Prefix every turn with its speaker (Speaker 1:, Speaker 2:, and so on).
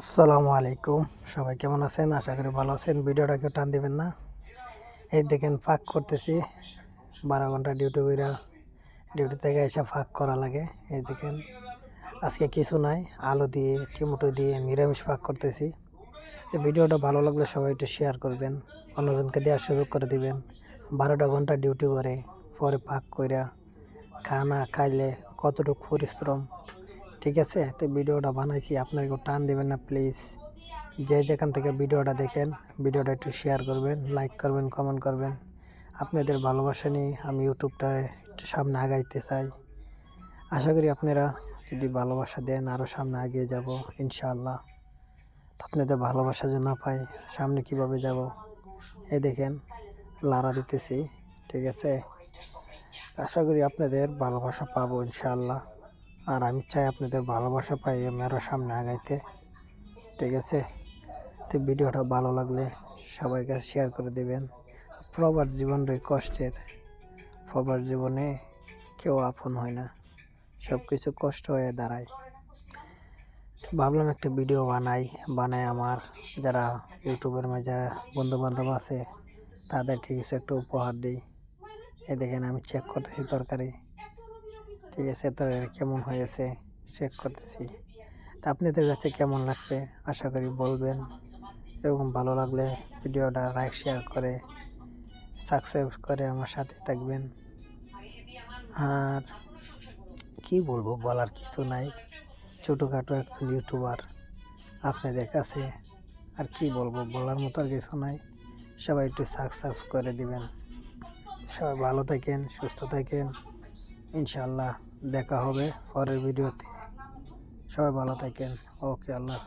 Speaker 1: আসসালামু আলাইকুম। সবাই কেমন আছেন? আশা করি ভালো আছেন। ভিডিওটা কেউ টান দিবেন না। এই দেখেন ফাঁক করতেছি। 12 ঘন্টা ডিউটি কইরা ডিউটি থেকে এসে ফাঁক করা লাগে। এই দেখেন আজকে কিছু নাই, আলু দিয়ে টমেটো দিয়ে নিরামিষ ফাঁক করতেছি। তো ভিডিওটা ভালো লাগলে সবাই একটু শেয়ার করবেন, অন্যজনকে দেওয়ার সুযোগ করে দিবেন। 12টা ঘন্টা ডিউটি করে পরে ফাঁক কইরা খানা খাইলে কতটুকু পরিশ্রম, ঠিক আছে? তো ভিডিওটা বানাইছি, আপনারা কেউ টান দেবেন না প্লিজ। যে যেখান থেকে ভিডিওটা দেখেন, ভিডিওটা একটু শেয়ার করবেন, লাইক করবেন, কমেন্ট করবেন। আপনাদের ভালোবাসা নিয়ে আমি ইউটিউবটা একটু সামনে আগাইতে চাই। আশা করি আপনারা যদি ভালোবাসা দেন আরও সামনে এগিয়ে যাব ইনশাআল্লাহ। আপনাদের ভালোবাসা যদি না পাই সামনে কিভাবে যাব? এই দেখেন লাড়া দিতেছি, ঠিক আছে? আশা করি আপনাদের ভালোবাসা পাবো ইনশাআল্লাহ। আর আমি চাই আপনাদের ভালোবাসা পাই আমি আরও সামনে আগাইতে, ঠিক আছে? তো ভিডিওটা ভালো লাগলে সবার কাছে শেয়ার করে দেবেন। প্রবাস জীবনটাই কষ্টের। প্রবাস জীবনে কেউ আপন হয় না, সব কিছু কষ্ট হয়ে দাঁড়ায়। ভাবলাম একটা ভিডিও বানাই আমার যারা ইউটিউবের মাঝে বন্ধুবান্ধব আছে তাদেরকে কিছু একটা উপহার দিই। এই দেখেন আমি চেক করতেছি তরকারি, ঠিক আছে? তরকারি কেমন হয়েছে চেক করতেছি। তা আপনাদের কাছে কেমন লাগছে আশা করি বলবেন। এরকম ভালো লাগলে ভিডিওটা লাইক শেয়ার করে সাবস্ক্রাইব করে আমার সাথে থাকবেন। আর কি বলবো, বলার কিছু নাই। ছোটোখাটো একজন ইউটিউবার আপনাদের কাছে, আর কি বলবো, বলার মতো আর কিছু নাই। সবাই একটু সাবস্ক্রাইব করে দিবেন। সবাই ভালো থাকেন, সুস্থ থাকেন। ইনশাআল্লাহ দেখা হবে পরের ভিডিওতে। সবাই ভালো থাকেন। ওকে, আল্লাহ।